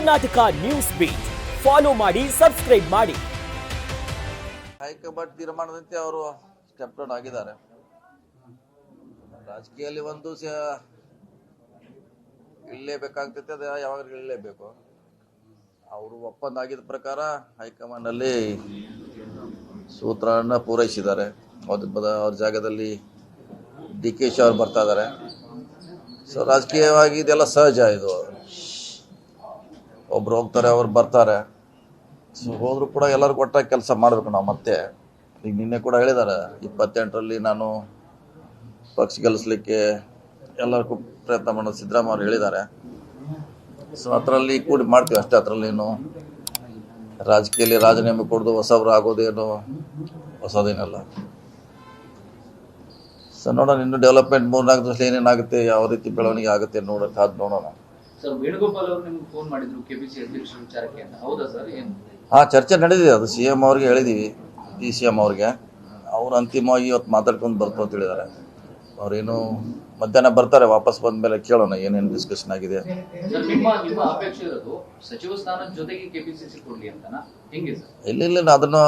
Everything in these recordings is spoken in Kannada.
ಕರ್ನಾಟಕ ನ್ಯೂಸ್ ಬೀಟ್ ಫಾಲೋ ಮಾಡಿ, ಸಬ್ಸ್ಕ್ರೈಬ್ ಮಾಡಿ. ಹೈಕಮಾಂಡ್ ತೀರ್ಮಾನದಂತೆ ಅವರು ಸ್ಟೆಪ್ ಡೌನ್ ಆಗಿದ್ದಾರೆ. ರಾಜಕೀಯದಲ್ಲಿ ಒಂದು ಇಳ್ಳೇಬೇಕಾಗ್ತೈತೆ, ಅದು ಯಾವಾಗ ಇಳ್ಳೇಬೇಕು. ಅವರು ಒಪ್ಪಂದ ಆಗಿದ್ದ ಪ್ರಕಾರ ಹೈಕಮಾಂಡ್ ಅಲ್ಲಿ ಸೂತ್ರನ ಪೂರೈಸಿದ್ದಾರೆ. ಅವ್ರ ಜಾಗದಲ್ಲಿ DK ಶಿ ಅವರು ಬರ್ತಾ ಇದ್ದಾರೆ. ಸೊ ರಾಜಕೀಯವಾಗಿ ಇದೆಲ್ಲ ಸಹಜ. ಇದು ಒಬ್ರು ಹೋಗ್ತಾರೆ, ಅವ್ರು ಬರ್ತಾರೆ. ಸೊ ಹೋದ್ರು ಕೂಡ ಎಲ್ಲರೂ ಒಟ್ಟಾಗಿ ಕೆಲಸ ಮಾಡಬೇಕು ನಾವು. ಮತ್ತೆ ಈಗ ನಿನ್ನೆ ಕೂಡ ಹೇಳಿದ್ದಾರೆ, 28ರಲ್ಲಿ ನಾನು ಪಕ್ಷ ಗೆಲ್ಲಿಸ್ಲಿಕ್ಕೆ ಎಲ್ಲರಿಗೂ ಪ್ರಯತ್ನ ಮಾಡೋದು ಸಿದ್ದರಾಮಯ್ಯ ಅವರು ಹೇಳಿದ್ದಾರೆ. ಸೊ ಅದರಲ್ಲಿ ಕೂಡಿ ಮಾಡ್ತೀವಿ ಅಷ್ಟೇ. ಅದರಲ್ಲೇನು ರಾಜಕೀಯದಲ್ಲಿ ರಾಜೀನಾಮೆ ಕೊಡೋದು ಹೊಸಬ್ರು ಆಗೋದೇನು ಹೊಸದೇನಲ್ಲ. ಸೊ ನೋಡೋಣ, ಇನ್ನು ಡೆವಲಪ್ಮೆಂಟ್ 3-4 ವರ್ಷ ಏನೇನಾಗುತ್ತೆ, ಯಾವ ರೀತಿ ಬೆಳವಣಿಗೆ ಆಗುತ್ತೆ ನೋಡೋಣ. ಸರ್, ವೇಣುಗೋಪಾಲ್ ಅವರು ನಿಮ್ಗೆ ಫೋನ್ ಮಾಡಿದ್ರು KPC ಅಧ್ಯಕ್ಷರ ವಿಚಾರಕ್ಕೆ ಅಂತ, ಹೌದಾ ಸರ್? ಏನು? ಚರ್ಚೆ ನಡೆದಿದೆ. ಅದು CM ಅವ್ರಿಗೆ ಹೇಳಿದೀವಿ, CM ಅವ್ರಿಗೆ. ಅವ್ರು ಅಂತಿಮವಾಗಿ ಇವತ್ತು ಮಾತಾಡ್ಕೊಂಡು ಬರ್ತು ಅಂತ ಹೇಳಿದ್ದಾರೆ. ಅವ್ರೇನು ಮಧ್ಯಾಹ್ನ ಬರ್ತಾರೆ. ವಾಪಸ್ ಬಂದ ಮೇಲೆ ಕೇಳೋಣ ಏನೇನು ಡಿಸ್ಕಷನ್ ಆಗಿದೆ. ನಿಮ್ಮ ಅಪೇಕ್ಷೆ ಇರೋದು ಸಚಿವ ಸ್ಥಾನದ ಜೊತೆಗೆ KPCC ಕೊಡ್ಲಿ ಅಂತನಾ, ಹೆಂಗೆ ಸರ್? ಇಲ್ಲ, ಅದನ್ನು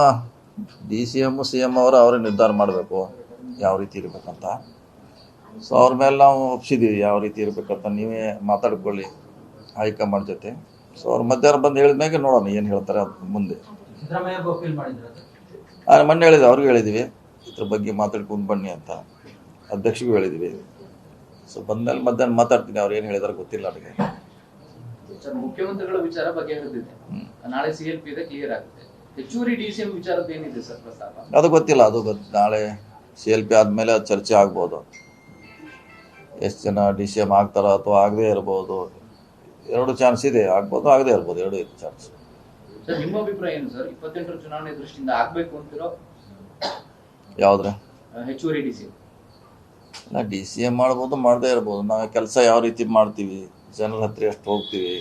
DCM CM ಅವರೇ ನಿರ್ಧಾರ ಮಾಡಬೇಕು ಯಾವ ರೀತಿ ಇರಬೇಕಂತ. ಸೊ ಅವ್ರ ಮೇಲೆ ನಾವು ಒಪ್ಸಿದ್ದೀವಿ ಯಾವ ರೀತಿ ಇರಬೇಕಂತ. ನೀವೇ ಮಾತಾಡ್ಕೊಳ್ಳಿ ಹೈಕಮಾಂಡ್ ಜೊತೆ. ಸೊ ಅವ್ರು ಮಧ್ಯಾಹ್ನ ಬಂದು ಹೇಳಿದ್ಮೇಲೆ ನೋಡೋಣ ಏನು ಹೇಳ್ತಾರೆ ಅದು ಮುಂದೆ. ಮೊನ್ನೆ ಹೇಳಿದ್ವಿ, ಅವ್ರಿಗೂ ಹೇಳಿದ್ವಿ ಇದ್ರ ಬಗ್ಗೆ ಮಾತಾಡ್ಕೊಂಡು ಬನ್ನಿ ಅಂತ, ಅಧ್ಯಕ್ಷರಿಗೂ ಹೇಳಿದ್ವಿ. ಸೊ ಬಂದ್ಮೇಲೆ ಮಧ್ಯಾಹ್ನ ಮಾತಾಡ್ತೀನಿ. ಅವ್ರು ಏನು ಹೇಳಿದಾರೆ ಗೊತ್ತಿಲ್ಲ ನನಗೆ. ಸರ್, ಮುಖ್ಯಮಂತ್ರಿಗಳ ವಿಚಾರ ಬಗ್ಗೆ ಹೇಳಿದ್ದೆ, ನಾಳೆ CLP ಇದೆ, ಕ್ಲಿಯರ್ ಆಗುತ್ತೆ. ಹೆಚ್ಚುವರಿ DCM ವಿಚಾರದ ಏನಿದೆ ಸರ್ ಪ್ರಸ್ತಾಪ? ಅದು ಗೊತ್ತಿಲ್ಲ. ನಾಳೆ CLP ಆದ್ಮೇಲೆ ಅದು ಚರ್ಚೆ ಆಗ್ಬೋದು. ಎಷ್ಟು ಜನ DCM ಆಗ್ತಾರ ಅಥವಾ ಆಗದೇ ಇರ್ಬೋದು. 2 ಚಾನ್ಸ್ ಇದೆ, ಆಗ್ಬೋದು ಆಗದೇ ಇರ್ಬೋದು. 2 ಚಾನ್ಸ್. ಸರ್, ನಿಮ್ಮ ಅಭಿಪ್ರಾಯ ಏನು ಸರ್? 28ರ ಚುನಾವಣೆ ದೃಷ್ಟಿಯಿಂದ ಆಗ್ಬೇಕು ಅಂತಿರೋ ಯಾವ್ದ್ರ ಹೆಚ್ಚುವರಿ DCM? DCM ಮಾಡ್ಬೋದು, ಮಾಡದೇ ಇರ್ಬೋದು. ನಾವು ಕೆಲಸ ಯಾವ ರೀತಿ ಮಾಡ್ತೀವಿ, ಜನರ ಹತ್ರ ಎಷ್ಟು ಹೋಗ್ತೀವಿ,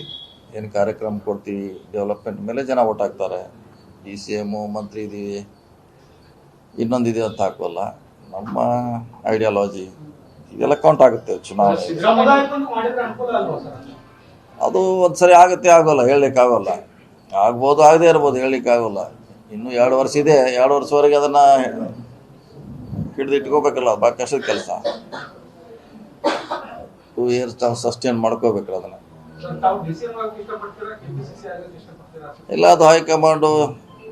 ಏನು ಕಾರ್ಯಕ್ರಮ ಕೊಡ್ತೀವಿ, ಡೆವಲಪ್ಮೆಂಟ್ ಮೇಲೆ ಜನ ಓಟ್ ಹಾಕ್ತಾರೆ. DCM ಮಂತ್ರಿ ಇದೀವಿ, ಇನ್ನೊಂದಿದೆ ಅಂತ ಹಾಕೋಲ್ಲ. ನಮ್ಮ ಐಡಿಯಾಲಜಿ ಇದೆಲ್ಲ ಕೌಂಟ್ ಆಗುತ್ತೆ ಚುನಾವಣೆ. ಅದು ಒಂದ್ಸರಿ ಆಗುತ್ತೆ, ಆಗೋಲ್ಲ, ಹೇಳಲಿಕ್ಕಾಗೋಲ್ಲ. ಆಗ್ಬೋದು, ಆಗದೇ ಇರ್ಬೋದು, ಹೇಳಲಿಕ್ಕಾಗೋಲ್ಲ. ಇನ್ನು 2 ವರ್ಷ ಇದೆ. 2 ವರ್ಷವರೆಗೆ ಅದನ್ನು ಹಿಡಿದು ಇಟ್ಕೋಬೇಕಲ್ಲ, ಬಾಕಿ ಕಷ್ಟದ ಕೆಲಸ. 2 ಇಯರ್ಸ್ ನಾವು ಸಸ್ಟೈನ್ ಮಾಡ್ಕೋಬೇಕಲ್ಲ ಅದನ್ನು. ಇಲ್ಲ, ಅದು ಹೈಕಮಾಂಡು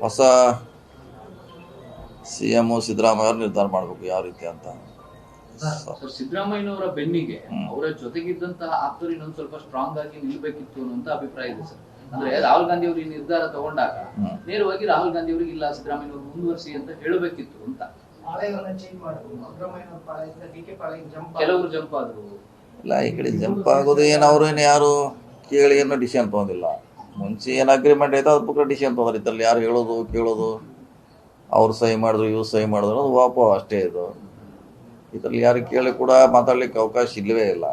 ಹೊಸ CM ಸಿದ್ದರಾಮಯ್ಯ ಅವರು ನಿರ್ಧಾರ ಮಾಡಬೇಕು ಯಾವ ರೀತಿ ಅಂತ. ಸಿದ್ದರಾಮಯ್ಯನವರ ಬೆನ್ನಿಗೆ ಅವರ ಜೊತೆಗಿದ್ದಂತಹ ಆಪ್ತರು ಇನ್ನೊಂದು ಸ್ವಲ್ಪ ಸ್ಟ್ರಾಂಗ್ ಆಗಿ ನಿಲ್ಬೇಕಿತ್ತು ಅನ್ನುವಂತ ಅಭಿಪ್ರಾಯ ಇದೆ ಸರ್. ಅಂದ್ರೆ ರಾಹುಲ್ ಗಾಂಧಿ ಅವರು ಈ ನಿರ್ಧಾರ ತಗೊಂಡಾಗ ನೇರವಾಗಿ ರಾಹುಲ್ ಗಾಂಧಿ ಅವರಿಗೆ ಇಲ್ಲ, ಸಿದ್ದರಾಮಯ್ಯನವರು ಮುಂದುವರಿಸಿ ಅಂತ ಹೇಳಬೇಕಿತ್ತು ಅಂತ. ಕೆಲವರು ಜಂಪ್ ಆದ್ರು. ಇಲ್ಲ, ಈ ಕಡೆ ಜಂಪ್ ಆಗೋದು ಏನು, ಅವರು ಏನು ಯಾರು ಕೇಳಿ ಏನೋ ಡಿಸಿಷನ್ ತೊಗೊಂಡಿಲ್ಲ. ಮುಂಚೆ ಏನು ಅಗ್ರಿಮೆಂಟ್ ಆಯ್ತು ಅದ್ರ ಪಕ್ಕ ಡಿಸಿಷನ್ ತೊಗೊಂಡ್ರೆ. ಇದರಲ್ಲಿ ಯಾರು ಹೇಳೋದು ಕೇಳೋದು, ಅವ್ರು ಸಹಿ ಮಾಡಿದ್ರು ಇವ್ರು ಸಹಿ ಮಾಡಿದ್ರು ಅದು ವಾಪ ಅಷ್ಟೇ. ಇದರಲ್ಲಿ ಯಾರು ಕೇಳಿ ಕೂಡ ಮಾತಾಡ್ಲಿಕ್ಕೆ ಅವಕಾಶ ಇಲ್ಲವೇ ಇಲ್ಲ.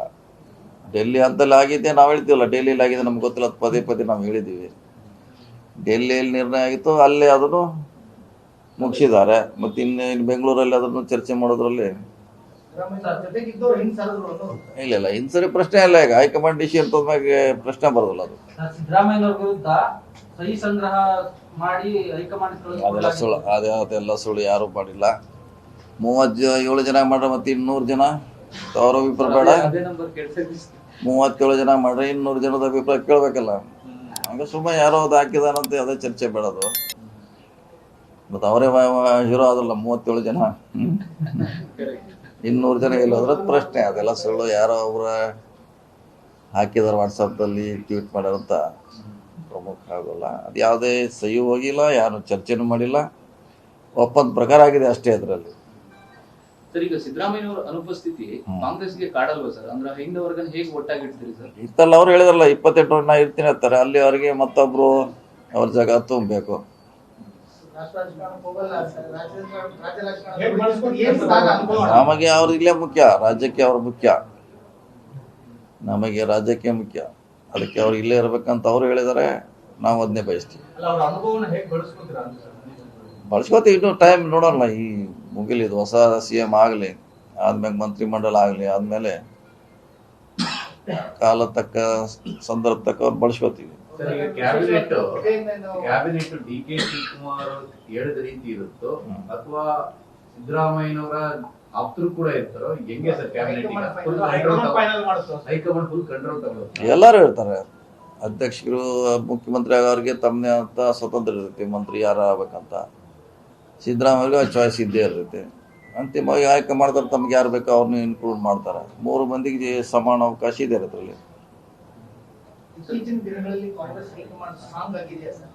ಡೆಲ್ಲಿ ಹಂತಲ್ಲಿ ಆಗಿದೆ, ನಾವು ಹೇಳ್ತೀವಲ್ಲ, ಡೆಲ್ಲಿಲಿ ಆಗಿದೆ ನಮ್ಗೆ ಗೊತ್ತಿಲ್ಲ, ಪದೇ ನಾವು ಹೇಳಿದ್ದೀವಿ. ಡೆಲ್ಲಿಯಲ್ಲಿ ನಿರ್ಣಯ ಆಗಿತ್ತು, ಅಲ್ಲೇ ಅದನ್ನು ಮುಗಿಸಿದ್ದಾರೆ. ಮತ್ತು ಇನ್ನು ಬೆಂಗಳೂರಲ್ಲಿ ಅದನ್ನು ಚರ್ಚೆ ಮಾಡೋದ್ರಲ್ಲಿ ಇಲ್ಲ, ಇನ್ಸರಿ ಪ್ರಶ್ನೆ ಇಲ್ಲ. ಈಗ ಹೈಕಮಾಂಡ್ ಡಿಸಿಷನ್ ತೊಂದಾಗ ಪ್ರಶ್ನೆ ಬರೋದಿಲ್ಲ. ಅದು ಸಿದ್ದರಾಮಯ್ಯನವರ ವಿರುದ್ಧ ಸಹಿ ಸಂಗ್ರಹ ಮಾಡಿ ಅದೆಲ್ಲ ಸುಳ್ಳು, ಯಾರು ಮಾಡಿಲ್ಲ. 37 ಜನ ಮಾಡ್ರೆ ಮತ್ತೆ 200 ಜನ ಅವ್ರ ಅಭಿಪ್ರಾಯ ಬೇಡ. 37 ಜನ ಮಾಡ್ರೆ 200 ಜನದ ಅಭಿಪ್ರಾಯ ಕೇಳ್ಬೇಕಲ್ಲ. ಹಂಗ ಸುಮ್ಮನೆ ಯಾರೋ ಅದು ಹಾಕಿದಾನಂತೆ ಅದೇ ಚರ್ಚೆ ಬೇಡದು. ಮತ್ತೆ ಅವರೇ ಹೀರೋ ಆದ್ರಲ್ಲ 37 ಜನ, 200 ಜನ ಇಲ್ಲೋದ್ರ ಪ್ರಶ್ನೆ. ಅದೆಲ್ಲ ಸುಳ್ಳು, ಯಾರೋ ಒಬ್ರ ಹಾಕಿದಾರೆ ವಾಟ್ಸಪ್ದಲ್ಲಿ ಟ್ವೀಟ್ ಮಾಡ್ಯಾರಂತ ಪ್ರಮುಖ ಆಗೋಲ್ಲ. ಅದು ಯಾವುದೇ ಸಹಿ ಹೋಗಿಲ್ಲ, ಯಾರು ಚರ್ಚೆನೂ ಮಾಡಿಲ್ಲ, ಒಪ್ಪಂದ ಪ್ರಕಾರ ಆಗಿದೆ ಅಷ್ಟೇ. ಅದರಲ್ಲಿ ಸರ್, ಈಗ ಸಿದ್ದರಾಮಯ್ಯನವರ ಅನುಪಸ್ಥಿತಿ ಕಾಂಗ್ರೆಸ್ಗೆ ಕಾಡಲ್ವಾ ಸರ್? ಅಂದ್ರೆ ಹಿಂದೆ ವರ್ಗನ ಹೇಗೆ ಒಟ್ಟಾಗಿಡ್ತೀರಿ ಸರ್? ಇತ್ತಲ್ಲ, ಅವ್ರು ಹೇಳಿದ್ರಲ್ಲ 28 ನಾ ಇರ್ತೀನಿ ಅಂತಾರೆ. ಅಲ್ಲಿ ಅವ್ರಿಗೆ ಮತ್ತೊಬ್ರು ಅವ್ರ ಜಾಗ ತುಂಬಬೇಕು. ನಮಗೆ ಅವ್ರು ಇಲ್ಲೇ ಮುಖ್ಯ, ರಾಜ್ಯಕ್ಕೆ ಅವ್ರು ಮುಖ್ಯ, ನಮಗೆ ರಾಜ್ಯಕ್ಕೆ ಮುಖ್ಯ. ಅದಕ್ಕೆ ಅವ್ರು ಇಲ್ಲೇ ಇರ್ಬೇಕಂತ ಅವ್ರು ಹೇಳಿದ್ದಾರೆ, ನಾವು ಅದನ್ನೇ ಬಯಸ್ತೀವಿ. ಬಳಸ್ಕೋತೀವಿ. ಇನ್ನೂ ಟೈಮ್ ನೋಡೋಣ, ಈ ಮುಗಿಲಿದು ಹೊಸ CM ಆಗಲಿ, ಆದ್ಮೇಲೆ ಮಂತ್ರಿಮಂಡಲ ಆಗಲಿ, ಆದ್ಮೇಲೆ ಕಾಲ ತಕ್ಕ ಸಂದರ್ಭ ತಕ್ಕ ಅವ್ರು ಬಳಸ್ಕೋತೀವಿ. ಸರ್, ಈಗ ಕ್ಯಾಬಿನೆಟ್ ಡಿ ಕೆ ಶಿವಕುಮಾರ್ ಹೇಳಿದ ರೀತಿ ಇರುತ್ತೋ ಅಥವಾ ಸಿದ್ದರಾಮಯ್ಯನವರ ಆಪ್ತರು ಕೂಡ ಇರ್ತಾರೋ, ಹೆಂಗೆ sir cabinet high command full control ತಗೊಳ್ಳುತ್ತೆ? ಎಲ್ಲರೂ ಇರ್ತಾರೆ. ಅಧ್ಯಕ್ಷರು, ಮುಖ್ಯಮಂತ್ರಿ ಆಗೋರಿಗೆ ತಮ್ಮದೇ ಅಂತ ಸ್ವತಂತ್ರ ಇರುತ್ತೆ, ಮಂತ್ರಿ ಯಾರು ಆಗ್ಬೇಕಂತ. ಸಿದ್ದರಾಮಯ್ಯಗೆ ಚಾಯ್ಸ್ ಇದ್ದೇ ಇರುತ್ತೆ. ಅಂತಿಮವಾಗಿ ಆಯ್ಕೆ ಮಾಡ್ತಾರೆ, ತಮ್ಗೆ ಯಾರು ಬೇಕೋ ಅವ್ರನ್ನ ಇನ್ಕ್ಲೂಡ್ ಮಾಡ್ತಾರೆ. 3 ಮಂದಿಗೆ ಸಮಾನ ಅವಕಾಶ ಇದೆ ಅದರಲ್ಲಿ. ಇತ್ತೀಚಿನ ದಿನಗಳಲ್ಲಿ ಕಾಂಗ್ರೆಸ್ ಹೈಕಮಾಂಡ್ ಸ್ಟ್ರಾಂಗ್ ಆಗಿದೆಯಾ ಸರ್?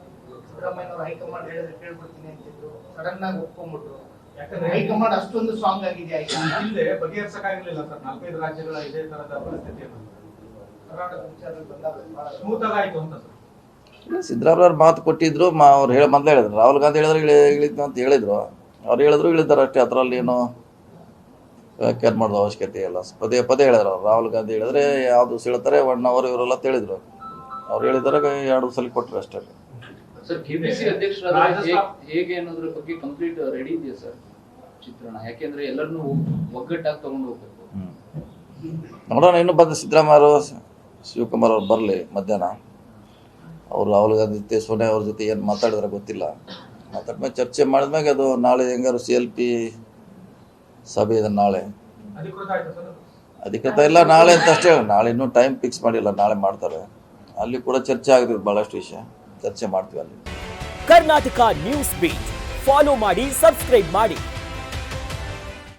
ಸಿದ್ದರಾಮಯ್ಯನವರು ಹೈಕಮಾಂಡ್ ಹೇಳಿದ್ರೆ ಕೇಳ್ಬಿಡ್ತೀನಿ ಅಂತಿದ್ರು, ಸಡನ್ ಆಗಿ ಒಪ್ಕೊಂಡ್ಬಿಟ್ರು. ಯಾಕಂದ್ರೆ ಹೈಕಮಾಂಡ್ ಅಷ್ಟೊಂದು ಸ್ಟ್ರಾಂಗ್ ಆಗಿದೆಯಾ? ಹಿಂದೆ ಬಗೆಹರಿಸಕ್ಕಾಗಿರ್ಲಿಲ್ಲ ಸರ್. 4-5 ರಾಜ್ಯಗಳ ಇದೇ ತರದ ಪರಿಸ್ಥಿತಿ ಕರ್ನಾಟಕ ವಿಚಾರದಲ್ಲಿ ಬಂದಾಗ ಸ್ಮೂತ್ ಆಗಾಯ್ತು ಅಂತ ಸರ್. ಸಿದ್ದರಾಮಯ್ಯ ಮಾತು ಕೊಟ್ಟಿದ್ರು, ಅವ್ರು ಮೊದಲೇ ಹೇಳಿದ್ರು. ರಾಹುಲ್ ಗಾಂಧಿ ಹೇಳಿದ್ರು ಇಳಿತು ಅಂತ ಹೇಳಿದ್ರು. ಅವ್ರು ಹೇಳಿದ್ರು ಇಳಿತಾರೆ ಅಷ್ಟೇ. ಅದರಲ್ಲಿ ಏನು ವ್ಯಾಖ್ಯಾನ ಮಾಡೋದು ಅವಶ್ಯಕತೆ ಇಲ್ಲ. ಪದೇ ಪದೇ ಹೇಳಿದ್ರು ಅವ್ರು. ರಾಹುಲ್ ಗಾಂಧಿ ಹೇಳಿದ್ರೆ ಯಾವುದು ಹೇಳ್ತಾರೆ 1 hour ಇವರೆಲ್ಲ ತಿಳಿದ್ರು. ಅವ್ರು ಹೇಳಿದಾಗ 2 ಸಲ ಕೊಟ್ಟರು ಅಷ್ಟೇ. ಸರ್, ಕೆಪಿಸಿ ಅಧ್ಯಕ್ಷರಾದ ಹೇಗೆ ಅನ್ನೋದ್ರ ಬಗ್ಗೆ ಕಂಪ್ಲೀಟ್ ರೆಡಿ ಇದೆಯಾ ಸರ್ ಚಿತ್ರಣ? ಯಾಕೆಂದ್ರೆ ಎಲ್ಲರನ್ನೂ ಒಗ್ಗಟ್ಟಾಗಿ ತಗೊಂಡು ಹೋಗ್ಬೇಕು. ನೋಡೋಣ, ಇನ್ನು ಬಂದ ಸಿದ್ದರಾಮಯ್ಯ ಶಿವಕುಮಾರ್ ಅವ್ರು ಬರಲಿ ಮಧ್ಯಾಹ್ನ. ಅವರು ರಾಹುಲ್ ಗಾಂಧಿ ಜೊತೆ ಸೋನಿಯಾ ಅವ್ರ ಜೊತೆ ಏನು ಮಾತಾಡಿದ್ರೆ ಗೊತ್ತಿಲ್ಲ. ಮಾತಾಡ್ಮೇಲೆ ಚರ್ಚೆ ಮಾಡಿದ್ಮ್ಯಾಗ ಅದು ನಾಳೆ ಹೆಂಗಾರು CLP ಸಭೆ ಇದೆ ನಾಳೆ. ಅಧಿಕೃತ ಇಲ್ಲ ನಾಳೆ ಅಂತ ಅಷ್ಟೇ. ನಾಳೆ ಇನ್ನೂ ಟೈಮ್ ಫಿಕ್ಸ್ ಮಾಡಿಲ್ಲ, ನಾಳೆ ಮಾಡ್ತಾರೆ. ಅಲ್ಲಿ ಕೂಡ ಚರ್ಚೆ ಆಗ್ತದೆ, ಭಾಳಷ್ಟು ವಿಷಯ ಚರ್ಚೆ ಮಾಡ್ತೀವಿ ಅಲ್ಲಿ. ಕರ್ನಾಟಕ ನ್ಯೂಸ್ ಬೀಟ್ ಫಾಲೋ ಮಾಡಿ, ಸಬ್ಸ್ಕ್ರೈಬ್ ಮಾಡಿ.